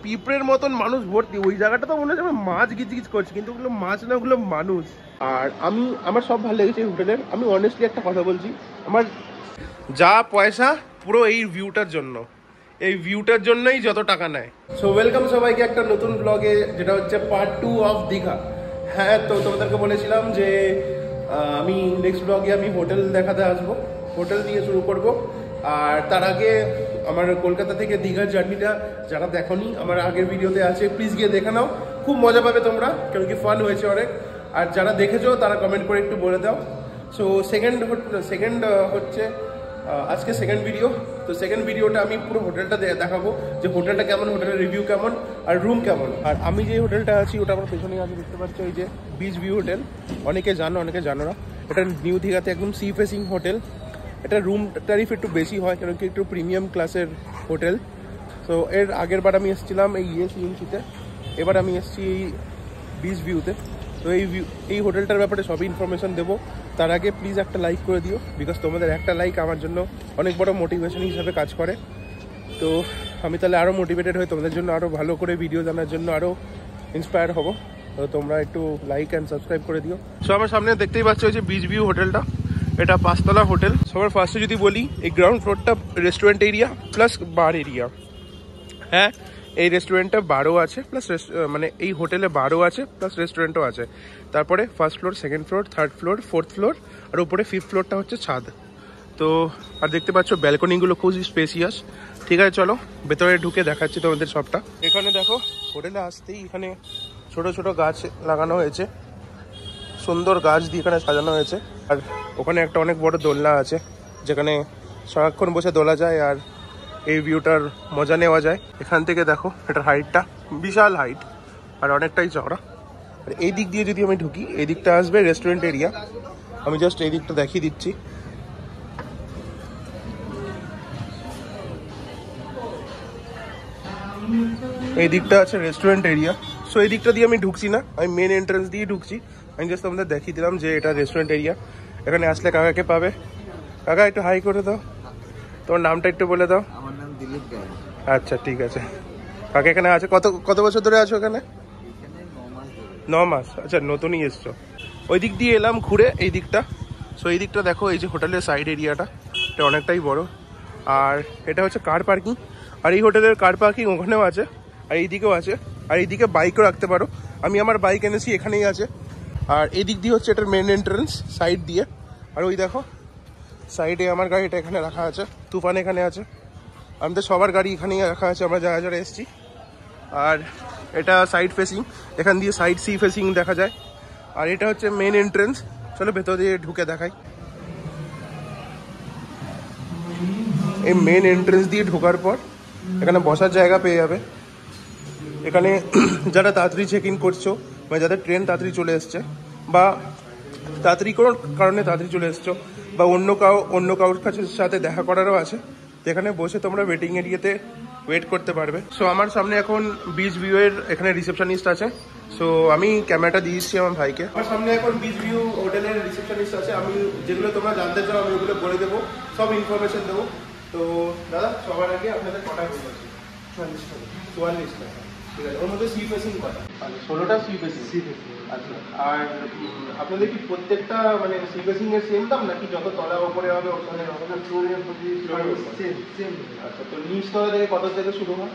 পিঁপড়ের মতন মানুষ ভর্তি। ওই জায়গাটা তো মনে হচ্ছে মাছ গিজগিজ করছে, কিন্তু ওগুলো মাছ না, ওগুলো মানুষ। আর আমার সব ভালো লেগেছে এই হোটেলের। আমি অনেস্টলি একটা কথা বলছি, আমার যা পয়সা পুরো এই ভিউটার জন্য, এই ভিউটার জন্যই যত টাকা নেয়। সো ওয়েলকাম সবাইকে একটা নতুন ব্লগে, যেটা হচ্ছে পার্ট 2 অফ দীঘা। হ্যাঁ, তো তোমাদেরকে বলেছিলাম যে আমি নেক্সট ব্লগে আমি হোটেল দেখাতে আসবো, হোটেল দিয়ে শুরু করব। আর তার আগে আমার কলকাতা থেকে দীঘার জার্নিটা যারা দেখোনি, আমার আগের ভিডিওতে আছে, প্লিজ গিয়ে দেখে নাও, খুব মজা পাবে তোমরা, কেন কি ফান হয়েছে অনেক। আর যারা দেখেছো তারা কমেন্ট করে একটু বলে দাও। সো সেকেন্ড হচ্ছে আজকে সেকেন্ড ভিডিও। তো সেকেন্ড ভিডিওটা আমি পুরো হোটেলটা দেখাবো, যে হোটেলটা কেমন, হোটেলের রিভিউ কেমন, আর রুম কেমন। আর আমি যে হোটেলটা আছি ওটা আমার পেছনেই আছে, দেখতে পাচ্ছ, এই যে বিচ ভিউ হোটেল। অনেকে জানো, অনেকে জানো না। এটা নিউ দীঘাতে একদম সি ফেসিং হোটেল। এটা রুম ট্যারিফ একটু বেশি হয়, কারণ কি একটু প্রিমিয়াম ক্লাসের হোটেল। তো এর আগের বার আমি এসেছিলাম এই সিএমসিতে, এবার আমি এসেছি বিচ ভিউতে। তো এই হোটেলটার ব্যাপারে সবই ইনফরমেশন দেবো। তার আগে প্লিজ একটা লাইক করে দিও, বিকজ তোমাদের একটা লাইক আমার জন্য অনেক বড় মোটিভেশন হিসাবে কাজ করে। তো আমি তাহলে আরও মোটিভেটেড হই, তোমাদের জন্য আরও ভালো করে ভিডিও জানার জন্য আরও ইন্সপায়ার হব। তো তোমরা একটু লাইক অ্যান্ড সাবস্ক্রাইব করে দিও। সো আমার সামনে দেখতেই পাচ্ছ ওই যে বিচ ভিউ হোটেলটা, এটা 5 তলা হোটেল। সবার ফার্স্টে যদি বলি, এই গ্রাউন্ড ফ্লোরটা রেস্টুরেন্ট এরিয়া প্লাস বার এরিয়া। হ্যাঁ, এই রেস্টুরেন্টটা বারও আছে, প্লাস মানে এই হোটেলে বারও আছে প্লাস রেস্টুরেন্টও আছে। তারপরে first floor, second floor, third floor, fourth floor, আর উপরে ফিফথ ফ্লোরটা হচ্ছে ছাদ। তো আর দেখতে পাচ্ছ ব্যালকনিগুলো খুব স্পেসিয়াস। ঠিক আছে, চলো ভেতরে ঢুকে দেখাচ্ছি তোমাদের সবটা। এখানে দেখো, হোটেলে আসতেই এখানে ছোট ছোট গাছ লাগানো হয়েছে, সুন্দর গাছ দিয়ে এখানে সাজানো হয়েছে। আর ওখানে একটা অনেক বড় দোলনা আছে, যেখানে সারাক্ষণ বসে দোলা যায় আর এই ভিউটার মজা নেওয়া যায়। এখান থেকে দেখো, এটার হাইটটা বিশাল হাইট আর অনেকটাই চওড়া। আর এই দিক দিয়ে যদি আমি ঢুকি, এই দিকটা আসবে রেস্টুরেন্ট এরিয়া। আমি জাস্ট এই দিকটা দেখিয়ে দিচ্ছি। এই দিকটা আছে রেস্টুরেন্ট এরিয়া। সো এই দিকটা দিয়ে আমি ঢুকছি না, আমি মেন এন্ট্রান্স দিয়ে ঢুকছি। আমি জাস্ট তোমাদের দেখিয়ে দিলাম যে এটা রেস্টুরেন্ট এরিয়া। এখানে আসলে কাকাকে পাবে। কাকা একটু হাই করে দাও, তোমার নামটা একটু বলে দাও। আমার নাম দিলীপ গায়। আচ্ছা, ঠিক আছে। কাকা এখানে আছে কত বছর ধরে আছো এখানে? 9 মাস। আচ্ছা, নতুনই এসছো। ওই দিক দিয়ে এলাম ঘুরে এই দিকটা। সো এই দিকটা দেখো, এই যে হোটেলের সাইড এরিয়াটা, এটা অনেকটাই বড়। আর এটা হচ্ছে কার পার্কিং। আর এই হোটেলের কার পার্কিং ওখানেও আছে, আর এইদিকেও আছে। আর এইদিকে বাইকও রাখতে পারো। আমি আমার বাইক এনেছি, এখানেই আছে। আর এই দিক দিয়ে হচ্ছে এটার মেন এন্ট্রান্স, সাইড দিয়ে। আর ওই দেখো সাইডে আমার গাড়িটা এখানে রাখা আছে, তুফান এখানে আছে। আমাদের সবার গাড়ি এখানেই রাখা আছে, আমরা যারা যারা এসেছি। আর এটা সাইড ফেসিং, এখান দিয়ে সাইড সি ফেসিং দেখা যায়। আর এটা হচ্ছে মেন এন্ট্রেন্স। চলো ভেতর দিয়ে ঢুকে দেখাই। এই মেন এন্ট্রেন্স দিয়ে ঢোকার পর এখানে বসার জায়গা পেয়ে যাবে। এখানে যারা তাড়াতাড়ি চেক ইন করছো, মানে যাদের ট্রেন তাড়াতাড়ি চলে এসছে, বা তাড়াতাড়ি কোনো কারণে তাড়াতাড়ি চলে এসছো, বা অন্য কারোর সাথে দেখা করারও আছে, এখানে বসে তোমরা ওয়েটিং এরিয়াতে ওয়েট করতে পারবে। সো আমার সামনে এখন বিচ ভিউ এর এখানে রিসেপশনিস্ট আছে। সো আমি ক্যামেরাটা দিয়ে দিচ্ছি আমার ভাইকে। আমার সামনে এখন বিচ ভিউ হোটেলের রিসেপশনিস্ট আছে। আমি যেগুলো তোমরা জানতে চাও আমি ওগুলো বলে দেবো, সব ইনফরমেশন দেবো। তো দাদা, সবার আগে আপনাদের কটা রুম আছে? 44 টাকা। ঠিক আছে, ওর মধ্যে সি ফেসিং কটা? 16টা সি ফেসিং। আচ্ছা, আর আপনাদের কি প্রত্যেকটা মানে সি ফেসিং এর সেম দাম, নাকি যত তলা উপরে হবে ওখানে সেম? আচ্ছা, তো নিচ তলা থেকে কত থেকে শুরু হয়?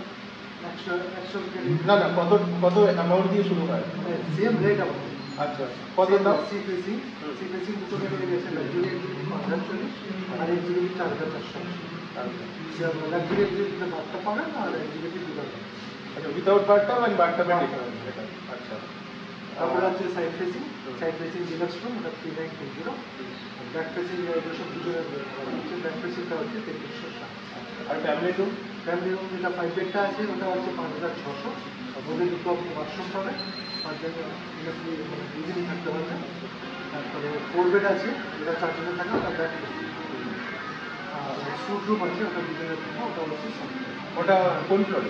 100 না, কত অ্যামাউন্ট দিয়ে শুরু হয়? সেম রেট আমার। আচ্ছা, কত দাম? সি ফেসিং দুটো ক্যাটাগরি আছে, লাক্সারি এক্সিকিউটিভ 540 আর এক্সিকিউটিভ 4400। আচ্ছা, লাক্সারি এক্সিকিউটিভ ভাতটা পাবেন আর এক্সিকিউটিভ দুটো। আচ্ছা, উইদাউট বাথটাব এন্ড বাথটাবে ডিফারেন্স। আচ্ছা, তারপরে হচ্ছে সাইড ফেসিং ডিলাক্স রুম, ওটা 3920। ব্যাক ফেসিং এগুলো সব দুজনের হচ্ছে, ব্যাক ফেসিংটা হচ্ছে 3360। আর ফ্যামিলি রুম যেটা 5 বেডটা আছে ওটা হচ্ছে 5600। ওদের দুটো ওয়াশরুম পাবে, 5 জন ইজিলি থাকতে পারবে। তারপরে 4 বেড আছে, যেটা 4 জনের থাকে, ওটা ব্যাক ফেসিং। আর স্যুট রুম আছে, ওটা দুজনের থাকে, ওটা হচ্ছে ওটা কোন ফ্লোরে?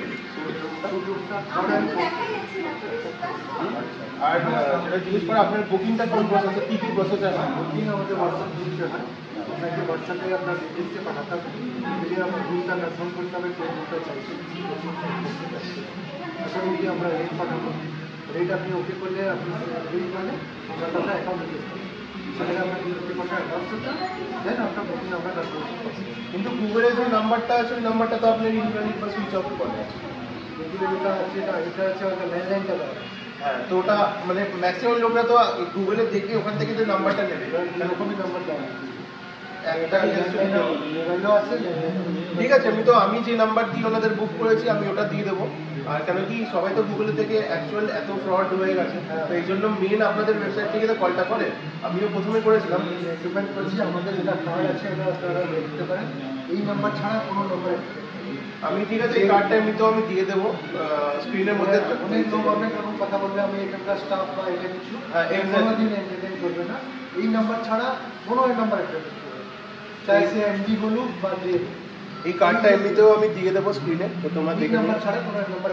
আর যেটা জিজ্ঞেস করে আপনার বুকিংটা কোন প্রসেসে, কী কী প্রসেস আছে? বুকিং আমাদের হোয়াটসঅ্যাপ দিতে হয়, আপনাকে হোয়াটসঅ্যাপে আপনার ডিটেলসে পাঠাতে হবে। যদি আপনার রুমটা কনফার্ম করতে হবে, কোন রুমটা চাইছেন। দিয়ে আমরা রেট পাঠাবো। রেট আপনি ওকে করলে আপনি বিল করলে আমরা টাকা অ্যাকাউন্টে দিয়ে দেবো। সেখানে আপনার 50% অ্যাডভান্স করতে দেন আপনার বুকিং আমরা করবো। কিন্তু গুগলের যে নাম্বারটা আছে ওই নাম্বারটা তো আপনি ইনভ্যালিড বা সুইচ অফ করে আছে। এটা হচ্ছে ওটা ল্যান্ডলাইনটা দেওয়া। হ্যাঁ, তো ওটা মানে ম্যাক্সিমাম লোকরা তো গুগলে দেখে ওখান থেকে যে নাম্বারটা নেবে এরকমই নাম্বার দেওয়া একটা মোবাইলও আছে। ঠিক আছে, আমি যে নাম্বার দিয়ে ওনাদের বুক করেছি আমি ওটা দিয়ে দেবো। আর কেন কি সবাই তো গুগলে থেকে অ্যাকচুয়াল এত ফ্রড হয়ে গেছে, তো এই জন্য মেন আপনাদের ওয়েবসাইট থেকে তো কলটা করে। আমিও প্রথমে করেছিলাম, রেকমেন্ড করছি আমাদের যেটা কার্ড আছে ওটা আপনারা দেখতে পারেন। এই নাম্বার ছাড়া কোনো নাম্বার আমি ঠিক আছে এই কার্ডটা এমনিতেও আমি দিয়ে দেবো স্ক্রিনের মধ্যে। অনেক রকম কথা বলবে, আমি এখানকার স্টাফ বা এটা কিছু কোনোদিন এন্টারটেইন করবে না। এই নাম্বার ছাড়া কোনো নাম্বার এন্টারটেইন করবে, চাই সে এমডি বলুক বা যে। এই কার্ডটা এমনিতেও আমি দিয়ে দেবো স্ক্রিনে, তো তোমরা দেখে নাম্বার ছাড়া কোনো নাম্বার।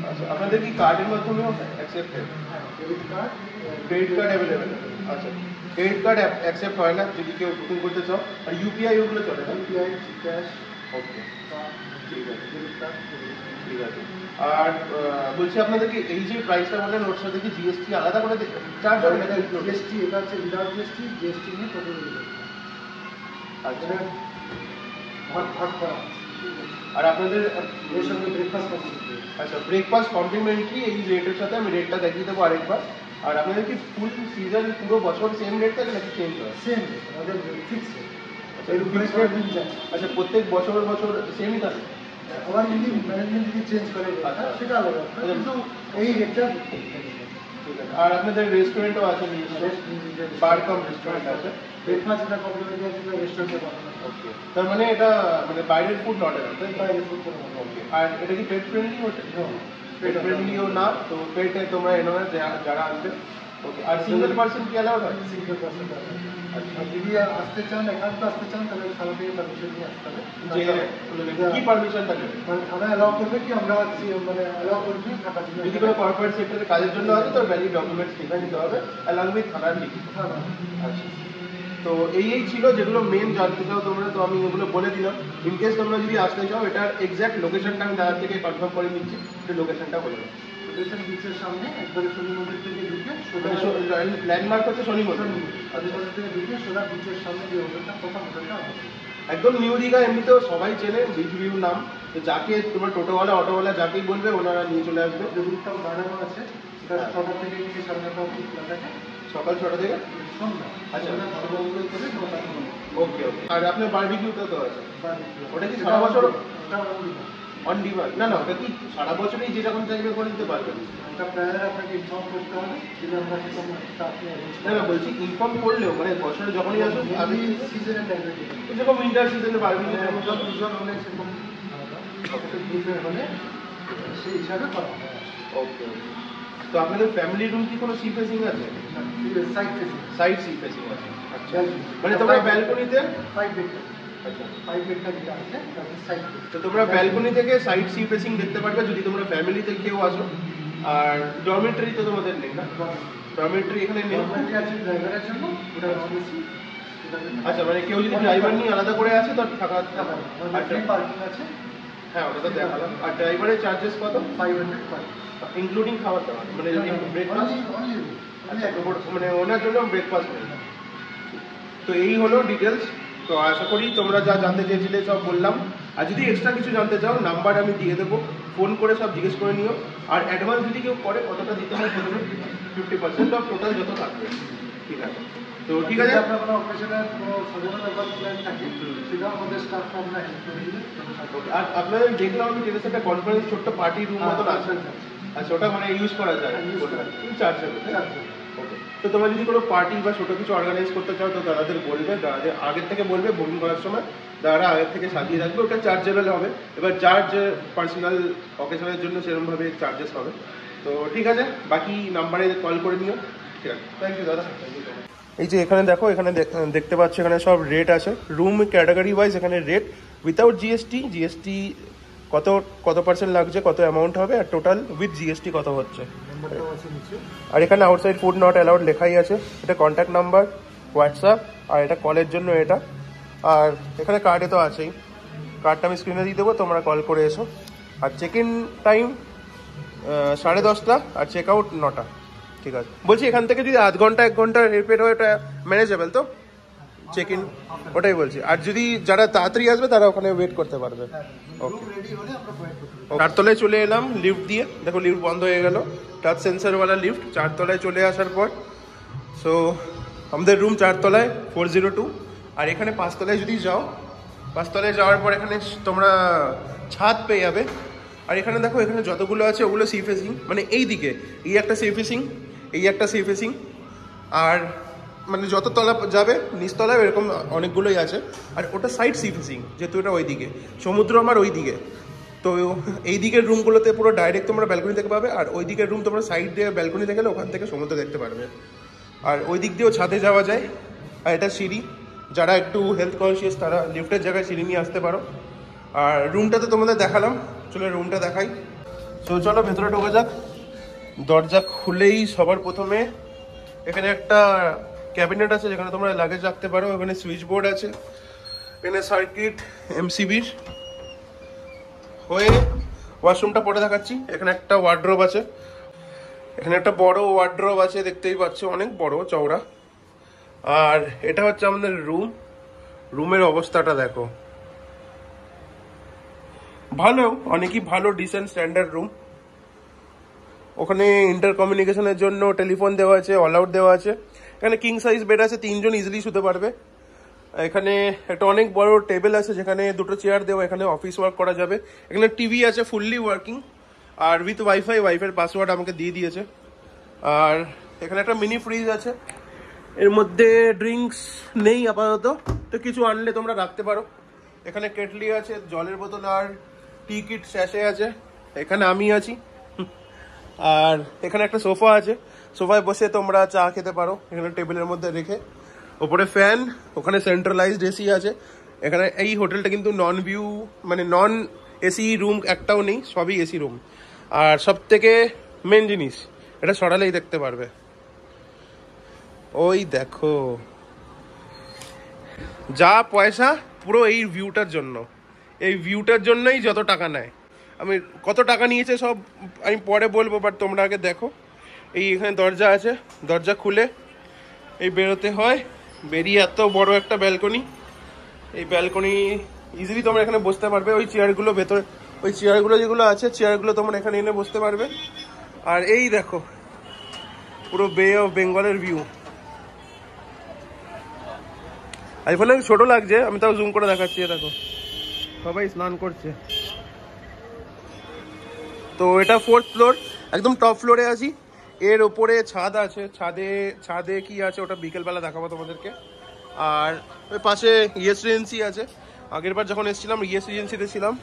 আচ্ছা, আপনাদের কি কার্ডের মাধ্যমেও accepted? Debit card, credit card available? আচ্ছা, ক্রেডিট কার্ড অ্যাকসেপ্ট হয় না যদি কেউ বুকিং করতে চাও। আর ইউপিআই ওগুলো চলে না? UPI, cash. ওকে, ঠিক আছে, ঠিক আছে। আর বলছি আপনাদেরকে এই যে প্রাইসটা বললেন ওর সাথে কি জিএসটি আলাদা করে চার্জ হবে? জিএসটি এটা হচ্ছে উইদাউট জিএসটি, জিএসটি নিয়ে কত দেবে? আচ্ছা, ভাগ করা। আর আপনাদের এর সঙ্গে ব্রেকফাস্ট করতে। আচ্ছা, ব্রেকফাস্ট কমপ্লিমেন্টারি এই রেটের সাথে আমি রেটটা দেখিয়ে দেবো আরেকবার। আর আপনাদের কি ফুল সিজন পুরো বছর সেম রেট থাকে নাকি চেঞ্জ হয়? সেম রেট, আমাদের ফিক্স রেট। আচ্ছা, প্রত্যেক বছর সেমই থাকে? আবার যদি ম্যানেজমেন্ট যদি চেঞ্জ করে সেটা আলাদা, কিন্তু এই রেটটা ঠিক আছে। আর আপনাদের রেস্টুরেন্টও আছে, বার কাম রেস্টুরেন্ট আছে? ব্রেকফাস্ট এটা কমপ্লিমেন্টারি আছে, রেস্টুরেন্টে পাঠানো। ওকে, তার মানে এটা মানে বাইরের ফুড নট এনাফ? বাইরের ফুড করে ওকে। আর এটা কি পেট ফ্রেন্ডলি হোটেল? পেট ফ্রেন্ডলিও না, তো পেটে তোমরা এনো যারা আসবে। ওকে, আর সিঙ্গেল পার্সন কি অ্যালাউড হয়? Single person. আচ্ছা, যদি আসতে চান, একান্ত আসতে চান, তাহলে থানা থেকে পারমিশন নিয়ে আসতে হবে। কি পারমিশনটা নেবে? মানে থানা অ্যালাউ করবে কি আমরা মানে অ্যালাউ করবে থাকার জন্য? যদি কোনো কর্পোরেট সেক্টরে কাজের জন্য আছে তো ভ্যালিড ডকুমেন্টস নিতে হবে অ্যালং উইথ থানার লিখিত। আচ্ছা, তো এই ছিল যেগুলো মেন জানতে চাও তোমরা, তো আমি এগুলো বলে দিলাম। ইনকেস তোমরা যদি আসতে চাও এটার এক্স্যাক্ট লোকেশনটা আমি দাদা থেকে কনফার্ম করে নিচ্ছি, একটু লোকেশনটা বলে দাও। লোকেশন বিচের সামনে একবারে শনি মন্দির থেকে ঢুকে ল্যান্ডমার্ক হচ্ছে শনি মন্দির। শনি মন্দির থেকে ঢুকে সোজা বিচের সামনে যে হোটেলটা, প্রথম হোটেলটা একদম নিউ দীঘা, এমনিতেও সবাই চেনে বিচ ভিউ নাম। তো যাকে তোমার টোটোওয়ালা অটোওয়ালা যাকেই বলবে ওনারা নিয়ে চলে আসবে। রুমটাও বানানো আছে, সেটা 6টা থেকে নিয়ে সাড়ে 9টা অবধি খোলা থাকে, সকাল 6টা থেকে সন্ধ্যা। আচ্ছা, সর্বমঙ্গল করে 9টা। ওকে ওকে। আর আপনার বারবিকিউটা তো আছে, ওটা কি সারা বছর অন ডিমান্ড? না না, ওটা কি সারা বছরই যে যখন চাইবে করে দিতে পারবেন? ওটা প্রায় আপনাকে ইনফর্ম করতে হবে, যদি আমরা সেরকম স্টাফ নিয়ে। না না, বলছি ইনফর্ম করলেও মানে বছরে যখনই আসুন আমি সিজনের টাইমে যেরকম উইন্টার সিজনে বারবিকিউ দুজন হলে সেরকম হলে সেই হিসাবে করা হয়। ওকে। তো আপনাদের ফ্যামিলি রুম কি কোনো সি ফেসিং আছে? Side facing. Side sea facing আছে। আচ্ছা, মানে তোমরা ব্যালকনিতে 5 বেডটা। আচ্ছা, 5 বেডটা যেটা আছে তাতে সাইড। তো তোমরা ব্যালকনি থেকে সাইড সি ফেসিং দেখতে পারবে যদি তোমরা ফ্যামিলিতে কেউ আসো। আর ডরমেটরি তো তোমাদের নেই না? ডরমেটরি এখানে নেই। ডরমেটরি আছে ড্রাইভারের জন্য, ওটা নন-এসি। আচ্ছা, মানে কেউ যদি ড্রাইভার নিয়ে আলাদা করে আসে তো থাকা পার্কিং আছে। হ্যাঁ, ওটা তো দেখালাম। আর ড্রাইভারের চার্জেস কত? 500 পার, ইনক্লুডিং খাবার দাবার, মানে যদি ব্রেকফাস্ট? আচ্ছা, মানে ওনার জন্য ব্রেকফাস্ট নেই। তো এই হলো ডিটেলস। তো আশা করি তোমরা যা জানতে চেয়েছিলে সব বললাম। আর যদি এক্সট্রা কিছু জানতে চাও নাম্বার আমি দিয়ে দেবো, ফোন করে সব জিজ্ঞেস করে নিও। আর অ্যাডভান্স যদি কেউ করে কতটা দিতে হয় বলবেন? 50% অফ টোটাল যত থাকবে। ঠিক আছে, তো ঠিক আছে। আপনার কোনো অকেশনের কোনো সাধারণ ব্যাপার প্ল্যান থাকে সেটাও আমাদের স্টাফ আমরা হেল্প করে দিলে। আর আপনাদের দেখলাম আমি টেরেসে একটা কনফারেন্স ছোট্ট পার্টি রুম মতন আছে। আচ্ছা, ওটা মানে ইউজ করা যায়? চার্জ হবে? ওকে। তো তোমরা যদি কোনো পার্টি বা ছোটো কিছু অর্গানাইজ করতে চাও তো দাদাদের বলবে, দাদাদের আগের থেকে বলবে বুকিং করার সময়, দাদারা আগের থেকে সাজিয়ে রাখবে। ওটা চার্জেবল হবে। এবার যার যে পার্সোনাল অকেশনের জন্য সেরকমভাবে চার্জেস হবে। তো ঠিক আছে, বাকি নাম্বারে কল করে নিও। ঠিক আছে, থ্যাংক ইউ দাদা। এই যে এখানে দেখো, এখানে দেখতে পাচ্ছ এখানে সব রেট আছে রুম ক্যাটাগরি ওয়াইজ। এখানে রেট উইথাউট জিএসটি কত কত পার্সেন্ট লাগছে, কত অ্যামাউন্ট হবে, আর টোটাল উইথ জিএসটি কত হচ্ছে। আর এখানে আউটসাইড ফুড নট অ্যালাউড লেখাই আছে। এটা কন্ট্যাক্ট নাম্বার, হোয়াটসঅ্যাপ, আর এটা কলের জন্য এটা। আর এখানে কার্ডে তো আছেই, কার্ডটা আমি স্ক্রিনে দিয়ে দেবো, তোমরা কল করে এসো। আর চেক ইন টাইম 10:30 আর চেক আউট 9টা। ঠিক আছে, বলছি এখান থেকে যদি আধ ঘন্টা 1 ঘন্টা রিপেয়ার হয়, ওটা ম্যানেজেবল তো? চেক ইন, ওটাই বলছি। আর যদি যারা তাড়াতাড়ি আসবে তারা ওখানে ওয়েট করতে পারবে। ওকে, রেডি হলে আমরা ওয়েট করব। 4 তলায় চলে এলাম লিফট দিয়ে। দেখো লিফট বন্ধ হয়ে গেল, টাচ সেন্সারওয়ালা লিফট। 4 তলায় চলে আসার পর সো আমাদের রুম 4 তলায় 402। আর এখানে 5 তলায় যদি যাও, 5 তলায় যাওয়ার পর এখানে তোমরা ছাদ পেয়ে যাবে। আর এখানে দেখো, এখানে যতগুলো আছে ওগুলো সি ফেসিং, মানে এই দিকে এই একটা সি ফেসিং, এই একটা সি ফেসিং। আর মানে যত তলা যাবে নিচতলায় এরকম অনেকগুলোই আছে। আর ওটা সাইড সি ফেসিং, যেহেতু এটা ওই দিকে সমুদ্র, আমার ওই দিকে। তো এই দিকের রুমগুলোতে পুরো ডাইরেক্ট তোমরা ব্যালকনি দেখতে পাবে, আর ওই দিকের রুম তোমরা সাইড দিয়ে ব্যালকনি দেখে ওখান থেকে সমুদ্র দেখতে পারবে। আর ওই দিক দিয়েও ছাদে যাওয়া যায়। আর এটা সিঁড়ি, যারা একটু হেলথ কনসিয়াস তারা লিফটের জায়গায় সিঁড়ি নিয়ে আসতে পারো। আর রুমটা তো তোমাদের দেখালাম, চলো রুমটা দেখাই। তো চলো ভেতরে ঢোকা যাক। দরজা খুলেই সবার প্রথমে এখানে একটা ক্যাবিনেট আছে, যেখানে তোমরা লাগেজ রাখতে পারো। এখানে সুইচ বোর্ড আছে, এখানে সার্কিট এমসিবির হয়ে। ওয়াশরুমটা পরে দেখাচ্ছি। এখানে একটা ওয়ার্ড্রোব আছে, এখানে একটা বড় ওয়ার্ড্রোব আছে, দেখতেই পাচ্ছ, অনেক বড় চওড়া। আর এটা হচ্ছে আমাদের রুম। রুমের অবস্থাটা দেখো, ভালো, অনেকই ভালো, ডিসেন্ট স্ট্যান্ডার্ড রুম। ওখানে ইন্টার কমিউনিকেশনের জন্য টেলিফোন দেওয়া আছে, অল আউট দেওয়া আছে। এখানে কিং সাইজ বেড আছে, 3 জন ইজিলি শুতে পারবে। এখানে একটা অনেক বড় টেবিল আছে, যেখানে 2টো চেয়ার দেওয়া, এখানে অফিস ওয়ার্ক করা যাবে। এখানে টিভি আছে ফুললি ওয়ার্কিং, আর উইথ ওয়াইফাই। ওয়াইফাইয়ের পাসওয়ার্ড আমাকে দিয়ে দিয়েছে। আর এখানে একটা মিনি ফ্রিজ আছে, এর মধ্যে ড্রিঙ্কস নেই আপাতত, তো কিছু আনলে তোমরা রাখতে পারো। এখানে কেটলি আছে, জলের বোতল আর টি কিট স্যাশে আছে। এখানে আমি আছি। আর এখানে একটা সোফা আছে, সোফায় বসে তোমরা চা খেতে পারো এখানে টেবিলের মধ্যে রেখে। ওপরে ফ্যান, ওখানে সেন্ট্রালাইজড এসি আছে। এখানে এই হোটেলটা কিন্তু নন ভিউ, মানে নন এসি রুম একটাও নেই, সবই এসি রুম। আর সব থেকে মেন জিনিস, এটা সরালেই দেখতে পারবে, ওই দেখো যা পয়সা পুরো এই ভিউটার জন্য। এই ভিউটার জন্যই যত টাকা নেয়। আমি কত টাকা নিয়েছে সব আমি পরে বলবো, বাট তোমরা আগে দেখো। এই এখানে দরজা আছে, দরজা খুলে এই বেরোতে হয়। বেরিয়ে এত বড় একটা ব্যালকনি, এই ব্যালকনি ইজিলি তোমরা এখানে বসতে পারবে। ওই চেয়ারগুলো ভেতরে, ওই চেয়ারগুলো যেগুলো আছে, চেয়ারগুলো তোমরা এখানে এনে বসতে পারবে। আর এই দেখো পুরো বে অফ বেঙ্গলের ভিউ। আইফোনে ছোট লাগছে, আমি তাও জুম করে দেখাচ্ছি। দেখো সবাই স্নান করছে। তো এটা 4th ফ্লোর, একদম টপ ফ্লোরে আছি। এর ওপরে ছাদ আছে, ছাদে কি আছে ওটা বিকেলবেলা দেখাবো তোমাদেরকে। আর ওই পাশে ইয়েস রেজেন্সি আছে, আগের বার যখন এসেছিলাম ইয়েস রেজেন্সিতে ছিলাম।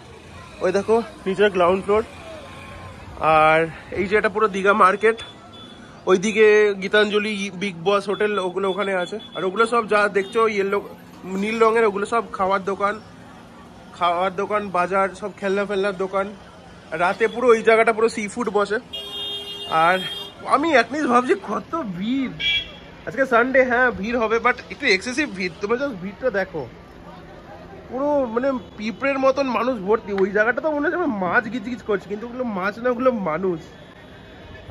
ওই দেখো নিচের গ্রাউন্ড ফ্লোর। আর এই যে এটা পুরো দীঘা মার্কেট, ওইদিকে গীতাঞ্জলি, বিগ বস হোটেল, ওগুলো ওখানে আছে। আর ওগুলো সব যা দেখছো নীল রঙের, ওগুলো সব খাওয়ার দোকান, বাজার, সব খেলনার দোকান। রাতে পুরো ওই জায়গাটা পুরো সি ফুড বসে। আর আমি অ্যাটলিস্ট ভাবছি কত ভিড় আজকে সানডে। হ্যাঁ ভিড় হবে, বাট একটু এক্সেসিভ ভিড়। তোমরা জাস্ট ভিড়টা দেখো, পুরো মানে পিঁপড়ের মতন মানুষ ভর্তি। ওই জায়গাটা তো মনে হচ্ছে মাছ গিজ করছে, কিন্তু ওগুলো মাছ না, ওগুলো মানুষ।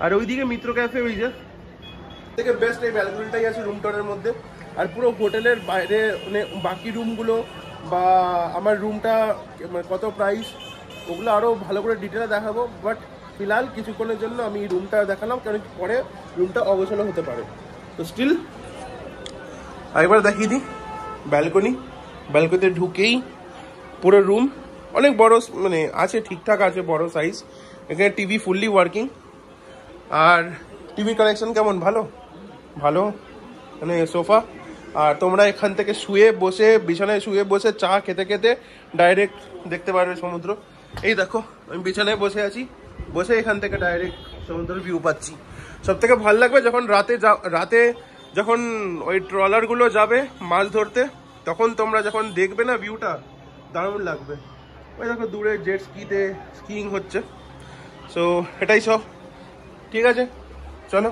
আর ওইদিকে মিত্র ক্যাফে, ওই যে থেকে বেস্ট এই ব্যালকনিটাই আছে রুমটার মধ্যে। আর পুরো হোটেলের বাইরে মানে বাকি রুমগুলো বা আমার রুমটা কত প্রাইস, ওগুলো আরও ভালো করে ডিটেলে দেখাবো। বাট ফিলহাল কিছুক্ষণের জন্য আমি রুমটা দেখালাম, কারণ পরে রুমটা অগোছালো হতে পারে। তো স্টিল একবার দেখিয়ে দিই ব্যালকনিতে ঢুকেই পুরো রুম অনেক বড়, মানে আছে ঠিকঠাক আছে, বড় সাইজ। এখানে টিভি ফুললি ওয়ার্কিং। আর টিভি কানেকশন কেমন, ভালো মানে সোফা। আর তোমরা এখান থেকে বিছানায় শুয়ে বসে চা খেতে ডাইরেক্ট দেখতে পারবে সমুদ্র। এই দেখো আমি বিছানায় বসে আছি, বসে এখান থেকে ডাইরেক্ট সমুদ্রের ভিউ পাচ্ছি। সব থেকে ভালো লাগবে যখন রাতে যখন ওই ট্রলারগুলো যাবে মাছ ধরতে, তখন তোমরা যখন দেখবে না ভিউটা, দারুণ লাগবে। ওই দেখো দূরে জেট স্কিইং হচ্ছে। সো এটাই সব, ঠিক আছে চলো।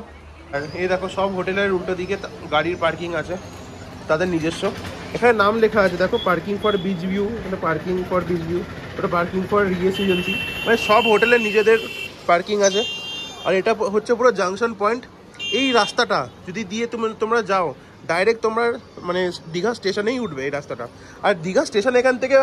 আর এই দেখো সব হোটেলের উল্টো দিকে গাড়ির পার্কিং আছে তাদের নিজস্ব। এখানে নাম লেখা আছে দেখো, পার্কিং ফর বিচ ভিউ, এখানে পার্কিং ফর বিচ ভিউ, ওটা পার্কিং ফর ইয়েস এজেন্সি। মানে সব হোটেলের নিজেদের পার্কিং আছে। আর এটা হচ্ছে পুরো জাংশন পয়েন্ট। এই রাস্তাটা যদি দিয়ে তোমরা যাও ডাইরেক্ট তোমরা মানে দীঘা স্টেশনেই উঠবে এই রাস্তাটা। আর দীঘা স্টেশন এখান থেকে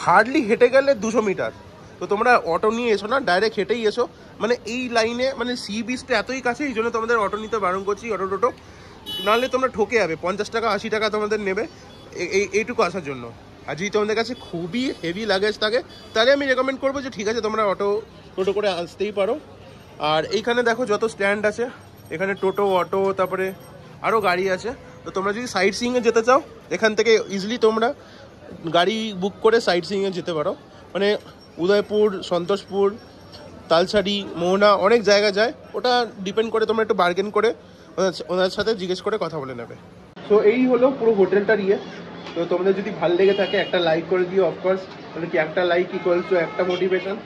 হার্ডলি হেঁটে গেলে 200 মিটার। তো তোমরা অটো নিয়ে এসো না, ডাইরেক্ট হেঁটেই এসো। মানে এই লাইনে মানে সি বিচটা এতই কাছে, এই জন্য তোমাদের অটো নিতে বারণ করছি, অটো টোটো। নাহলে তোমরা ঠকে যাবে, 50 টাকা 80 টাকা তোমাদের নেবে এইটুকু আসার জন্য। আর যদি তোমাদের কাছে খুবই হেভি লাগেজ থাকে তাহলে আমি রেকমেন্ড করবো যে ঠিক আছে তোমরা অটো টোটো করে আসতেই পারো। আর এইখানে দেখো যত স্ট্যান্ড আছে, এখানে টোটো, অটো, তারপরে আরও গাড়ি আছে। তো তোমরা যদি সাইট সিইংয়ে যেতে চাও এখান থেকে ইজিলি তোমরা গাড়ি বুক করে সাইট সিইংয়ে যেতে পারো। মানে উদয়পুর, সন্তোষপুর, তালসারি, মোহনা অনেক জায়গা যায়। ওটা ডিপেন্ড করে, তোমরা একটু বার্গেন করে ওনার সাথে জিজ্ঞেস করে কথা বলে নেবে। সো এই হলো পুরো হোটেলটার ইয়ে। তো তোমাদের যদি ভালো লেগে থাকে একটা লাইক করে দিও অফকোর্স, মানে কি একটা লাইক ইকুয়ালস টু একটা মোটিভেশন।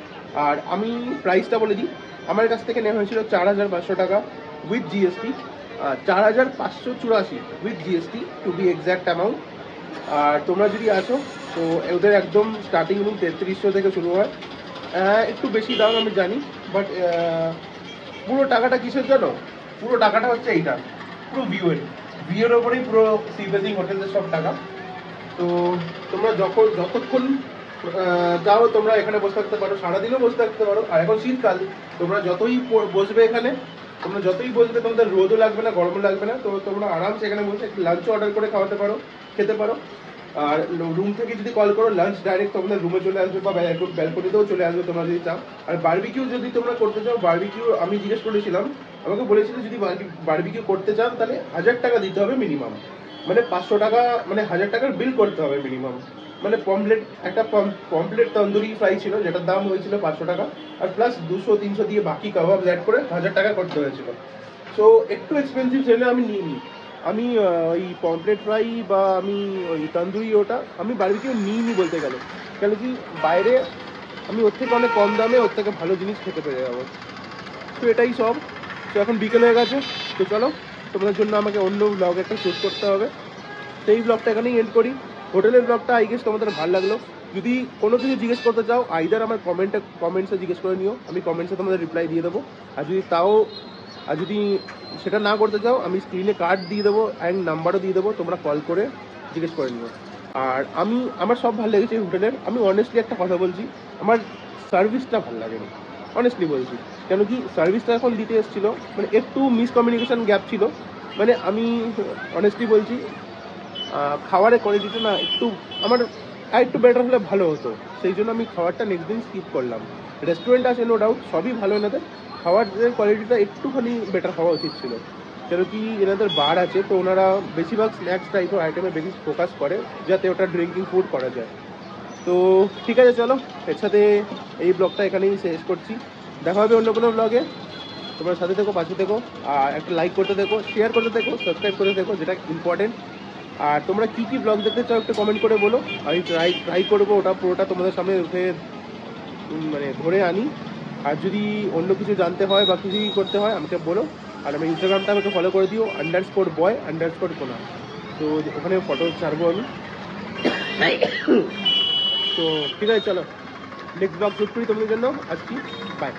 আর আমি প্রাইসটা বলে দিই, আমার কাছ থেকে নেওয়া হয়েছিল 4500 টাকা with GST, 4584 with GST to be exact amount. আর তোমরা যদি আসো তো ওদের একদম স্টার্টিং রুম 3300 থেকে শুরু হয়। একটু বেশি দাম আমি জানি, বাট পুরো টাকাটা কিসের জন্য? পুরো টাকাটা হচ্ছে এইটা, পুরো ভিউয়ের ওপরেই পুরো সি ফেসিং হোটেলের সব টাকা। তো তোমরা যতক্ষণ যাও তোমরা এখানে বসে থাকতে পারো, সারাদিনও বসে থাকতে পারো। আর এখন শীতকাল, তোমরা যতই বসবে এখানে, তোমরা যতই বসবে তোমাদের রোদও লাগবে না, গরমও লাগবে না। তো তোমরা আরামসে এখানে বসে একটু লাঞ্চও অর্ডার করে খেতে পারো। আর রুম থেকে যদি কল করো লাঞ্চ ডাইরেক্ট তোমাদের রুমে চলে আসবে, বা ব্যালকনিতেও চলে আসবে তোমরা যদি চাও। আর বারবিকিউ যদি তোমরা করতে চাও, বারবিকিউ আমি জিজ্ঞেস করেছিলাম, আমাকে বলেছিল যদি বারবিকিউ করতে চান তাহলে 1000 টাকা দিতে হবে মিনিমাম। মানে 500 টাকা, মানে 1000 টাকার বিল করতে হবে মিনিমাম। মানে একটা পমপ্লেট তন্দুরি ফ্রাই ছিল যেটার দাম হয়েছিল 500 টাকা, আর প্লাস 200-300 দিয়ে বাকি কাবাব অ্যাড করে 1000 টাকা করতে হয়েছিল। সো একটু এক্সপেন্সিভ ছিল, আমি নিইনি। আমি ওই পমপ্লেট ফ্রাই বা আমি ওই তন্দুরি ওটা আমি বারবিকিউ নিইনি বলতে গেলে, কেন কি বাইরে আমি ওর থেকে অনেক কম দামে ওর থেকে ভালো জিনিস খেতে পেরে যাবো। তো এটাই সব। তো এখন বিকেল হয়ে গেছে, তো চলো তোমাদের জন্য আমাকে অন্য ব্লগ একটা শ্যুট করতে হবে। সেই ব্লগটা এখানেই এন্ড করি। হোটেলের ব্লগটা আই গেস তোমাদের ভালো লাগলো। যদি কোনো কিছু জিজ্ঞেস করতে চাও আইদার আমার কমেন্টসে জিজ্ঞেস করে নিও, আমি কমেন্টসে তোমাদের রিপ্লাই দিয়ে দেবো। আর যদি সেটা না করতে চাও আমি স্ক্রিনে কার্ড দিয়ে দেবো অ্যান্ড নাম্বারও দিয়ে দেবো, তোমরা কল করে জিজ্ঞেস করে নিও। আর আমার সব ভালো লেগেছে এই হোটেলের। আমি অনেস্টলি একটা কথা বলছি, আমার সার্ভিসটা ভালো লাগেনি, অনেস্টলি বলছি। কেন কি সার্ভিসটা এখন দিতে এসেছিলো, মানে একটু মিসকমিউনিকেশন গ্যাপ ছিল। মানে আমি অনেস্টলি বলছি, খাবারের কোয়ালিটিটা না একটু বেটার হলে ভালো হতো। সেই জন্য আমি খাবারটা নেক্সট দিন স্কিপ করলাম। রেস্টুরেন্ট আছে নো ডাউট, সবই ভালো এনাদের, খাবারের কোয়ালিটিটা একটুখানি বেটার হওয়া উচিত ছিল। কেন কি এনাদের বার আছে, তো ওনারা বেশিরভাগ স্ন্যাক্স টাইপের আইটেমে বেশি ফোকাস করে, যাতে ওটা ড্রিঙ্কিং ফুড করা যায়। তো ঠিক আছে, চলো এর সাথে এই ব্লগটা এখানেই শেষ করছি। দেখা হবে অন্য কোনো ব্লগে। তোমরা সাথে থেকো, পাশে থেকো, আর একটা লাইক করতে থেকো, শেয়ার করতে থেকো, সাবস্ক্রাইব করতে থেকো, যেটা ইম্পর্টেন্ট। আর তোমরা কী ব্লগ দেখতে চাও একটু কমেন্ট করে বলো, আমি ট্রাই করবো ওটা পুরোটা তোমাদের সামনে উঠে মানে ধরে আনি। আর যদি অন্য কিছু জানতে হয় বা কিছু করতে হয় আমাকে বলো। আর আমার ইনস্টাগ্রামটা আমাকে ফলো করে দিও, _boy_কোনা। তো ওখানে ফটো ছাড়বো আমি। তো ঠিক আছে, চলো নেক্সট ব্লগ শুট করি তোমাদের জন্য। আজকে বাই।